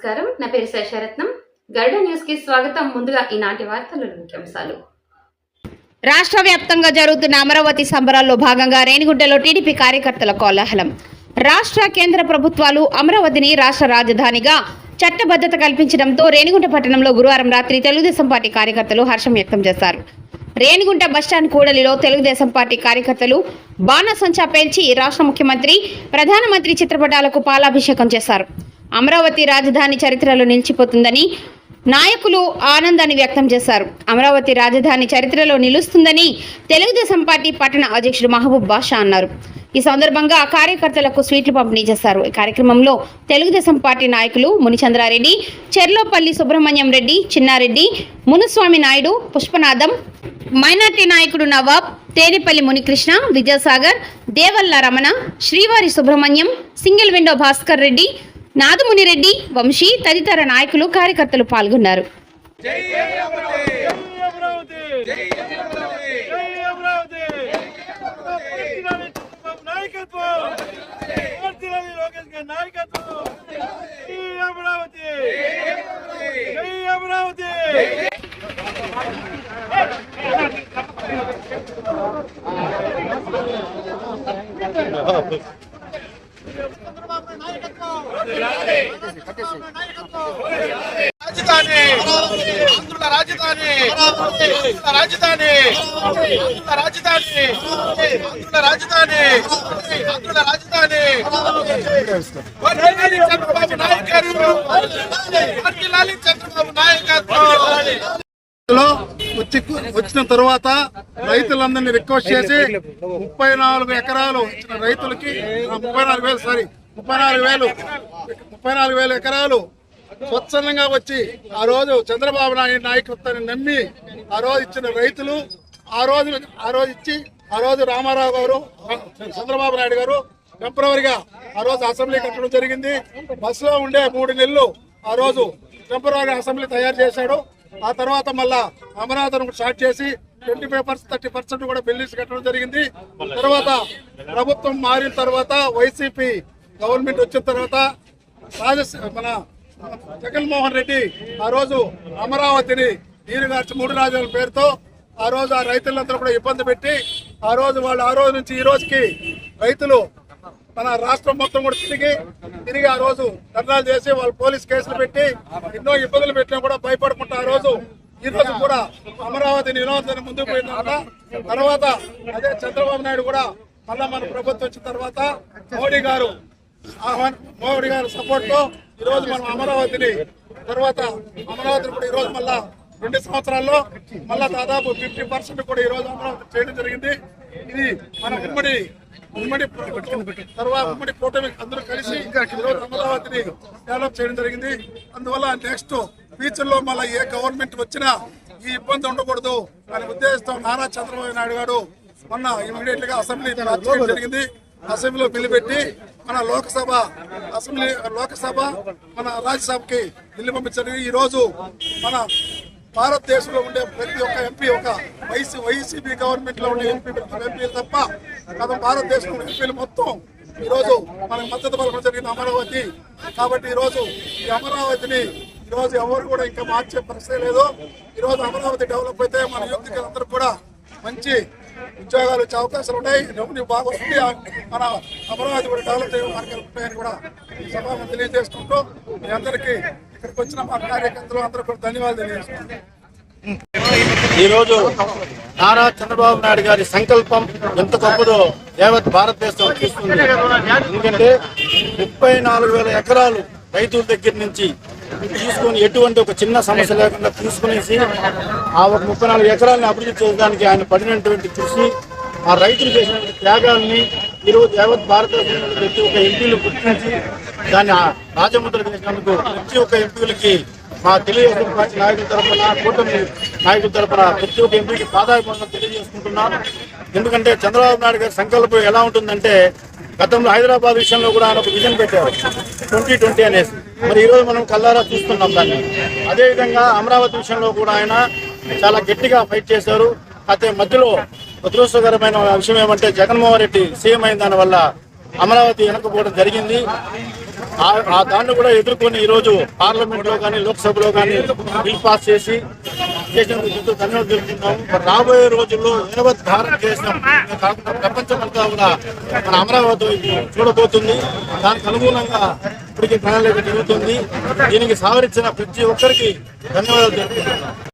నమస్కారం. నా పేరు శేషరత్నం. గరుడ న్యూస్ కి స్వాగతం. ముందుగా ఈనాటి వార్తల ముఖ్యాంశాలు. రాష్ట్ర వ్యాప్తంగా జరుగుతున్న అమరావతి సంబరాల్లో భాగంగా రేణిగుంటలో టీడీపీ కార్యకర్తల కోలాహలం. రాష్ట్ర కేంద్ర ప్రభుత్వాలు అమరావతిని రాష్ట్ర రాజధానిగా చట్టబద్ధత కల్పించడంతో రేణిగుంట పట్టణంలో గురువారం రాత్రి తెలుగుదేశం పార్టీ కార్యకర్తలు హర్షం వ్యక్తం చేశారు. రేణిగుంట బస్టాండ్ కూడలిలో తెలుగుదేశం పార్టీ కార్యకర్తలు బాణసంచా పేల్చి రాష్ట్ర ముఖ్యమంత్రి, ప్రధానమంత్రి చిత్రపటాలకు పాలాభిషేకం చేశారు. అమరావతి రాజధాని చరిత్రలో నిలిచిపోతుందని నాయకులు ఆనందాన్ని వ్యక్తం చేశారు. అమరావతి రాజధాని చరిత్రలో నిలుస్తుందని తెలుగుదేశం పార్టీ పట్టణ అధ్యక్షుడు మహబూబ్ బాషా అన్నారు. ఈ సందర్భంగా కార్యకర్తలకు స్వీట్లు పంపిణీ చేశారు. ఈ కార్యక్రమంలో తెలుగుదేశం పార్టీ నాయకులు మునిచంద్రారెడ్డి, చెర్లోపల్లి సుబ్రహ్మణ్యం రెడ్డి, చిన్నారెడ్డి, మునుస్వామి నాయుడు, పుష్పనాథం, మైనార్టీ నాయకుడు నవాబ్, తేనిపల్లి మునికృష్ణ, విద్యాసాగర్, దేవల్ల రమణ, శ్రీవారి సుబ్రహ్మణ్యం, సింగిల్ విండో భాస్కర్ రెడ్డి, నాదుమునిరెడ్డి, వంశీ తదితర నాయకులు కార్యకర్తలు పాల్గొన్నారు. వచ్చిన తర్వాత రైతులందరినీ రిక్వెస్ట్ చేసి 34 ఎకరాలు ఇచ్చిన రైతులకి 34 వేల ఎకరాలు స్వచ్ఛందంగా వచ్చి ఆ రోజు చంద్రబాబు నాయుడు నాయకత్వాన్ని నమ్మి ఆ రోజు ఇచ్చిన రైతులు ఆ రోజు రామారావు గారు, చంద్రబాబు నాయుడు గారు టెంపరవరీగా ఆ రోజు అసెంబ్లీ కట్టడం జరిగింది. బస్సులో ఉండే 3 నెలలు ఆ రోజు టెంపరవరీ అసెంబ్లీ తయారు చేశాడు. ఆ తర్వాత మళ్ళా అమరావతిని స్టార్ట్ చేసి 25% కూడా బిల్డింగ్స్ కట్టడం జరిగింది. తర్వాత ప్రభుత్వం మారిన తర్వాత వైసీపీ గవర్నమెంట్ వచ్చిన తర్వాత మన జగన్మోహన్ రెడ్డి ఆ రోజు అమరావతిని నీరుగార్చి 3 రాజధానుల పేరుతో ఆ రోజు ఆ రైతులందరూ కూడా ఇబ్బంది పెట్టి ఆ రోజు నుంచి ఈ రోజుకి రైతులు మన రాష్ట్రం మొత్తం కూడా తిరిగి ఆ రోజు ధర్నాలు చేసి వాళ్ళు పోలీస్ కేసులు పెట్టి ఎన్నో ఇబ్బందులు పెట్టినా కూడా భయపడకుండా ఆ రోజు ఈ రోజు కూడా అమరావతి నిరోధాన్ని ముందుకు పోయిన తర్వాత అదే చంద్రబాబు నాయుడు కూడా మళ్ళా మన ప్రభుత్వం వచ్చిన తర్వాత మోడీ గారు సపోర్ట్ తో ఈ రోజు మనం అమరావతిని కూడా ఈ రోజు మళ్ళా 2 సంవత్సరాల్లో మళ్ళా దాదాపు 50% కూడా ఈ రోజు అమరావతి చేయడం జరిగింది. ఇది మన ఉమ్మడి కూటమి అందరూ కలిసి అమరావతిని డెవలప్ చేయడం జరిగింది. అందువల్ల నెక్స్ట్ ఫ్యూచర్ లో మళ్ళీ ఏ గవర్నమెంట్ వచ్చినా ఈ ఇబ్బంది ఉండకూడదు అనే ఉద్దేశంతో నారా చంద్రబాబు నాయుడు గారు మొన్న ఇమీడియట్ గా అసెంబ్లీ జరిగింది. అసెంబ్లీలో బిల్లు పెట్టి మన లోకసభ మన రాజ్యసభకి బిల్లు పంపించారు. ఈ రోజు మన భారతదేశంలో ఉండే ప్రతి ఒక్క ఎంపీ ఒక వైసీపీ గవర్నమెంట్ లో ఉండే ఎంపీలు తప్ప భారతదేశంలో ఎంపీలు మొత్తం ఈ రోజు మనకు మద్దతు పలకడం జరిగింది అమరావతి. కాబట్టి ఈ రోజు ఈ అమరావతిని ఈ రోజు ఎవరు కూడా ఇంకా మార్చే పరిస్థితి లేదు. ఈ రోజు అమరావతి డెవలప్ అయితే మన యువకులందరూ కూడా మంచి ఉద్యోగాలు వచ్చే అవకాశాలు ఉన్నాయి. రెవెన్యూ బాగా వస్తుంది. మన అమరావతి కూడా డెవలప్ చేయడం మార్గాలు ఉంటాయని కూడా ఈ సభను తెలియజేసుకుంటూ మీ అందరికీ ఇక్కడికి వచ్చిన మా కార్యకర్తలు అందరూ కూడా ధన్యవాదాలు తెలియజేసుకుంటాం. ఈరోజు నారా చంద్రబాబు నాయుడు గారి సంకల్పం ఎంత గొప్పదో యావత్ భారతదేశం చూస్తుంది. ఎందుకంటే 34,000 ఎకరాలు రైతుల దగ్గర నుంచి తీసుకుని ఎటువంటి ఒక చిన్న సమస్య లేకుండా తీసుకునేసి ఆ ఒక 34 ఎకరాలను అభివృద్ధి చేయడానికి ఆయన పడినటువంటి కృషి, ఆ రైతులు చేసినటువంటి త్యాగాల్ని ఈరోజు యావత్ భారతదేశంలో ప్రతి ఒక్క ఎంపీలు గుర్తించి దాన్ని రాజముద్ర చేసినందుకు ప్రతి ఒక్క ఎంపీలకి మా తెలుగుదేశం పార్టీ నాయకుల తరఫున, కూటమి నాయకుల తరఫున ప్రతి ఒక్క ఎంపీకి పాదాభివందనం తెలియజేసుకుంటున్నాను. ఎందుకంటే చంద్రబాబు నాయుడు గారి సంకల్పం ఎలా ఉంటుందంటే, గతంలో హైదరాబాద్ విషయంలో కూడా ఆయన ఒక విజన్ పెట్టారు 2020 అనేసి. మరి ఈరోజు మనం కల్లారా చూస్తున్నాం దాన్ని. అదేవిధంగా అమరావతి విషయంలో కూడా ఆయన చాలా గట్టిగా ఫైట్ చేశారు. అయితే మధ్యలో దురదృష్టకరమైన విషయం ఏమంటే జగన్మోహన్ రెడ్డి సీఎం అయిన దానివల్ల అమరావతి వెనకపోవడం జరిగింది. ఆ దాన్ని కూడా ఎదుర్కొని ఈరోజు పార్లమెంట్ లో కానీ లోక్సభలో కానీ బిల్ పాస్ చేసినందుకు ఎంతో ధన్యవాదాలు తెలుపుతున్నాము. రాబోయే రోజుల్లో యావత్ భారతదేశం కాకుండా ప్రపంచమంతా కూడా మన అమరావతి చూడబోతుంది. దానికి అనుగుణంగా ఇప్పటికీ ప్రణాళిక జరుగుతుంది. దీనికి సహకరించిన ప్రతి ఒక్కరికి ధన్యవాదాలు తెలుపుతున్నాను.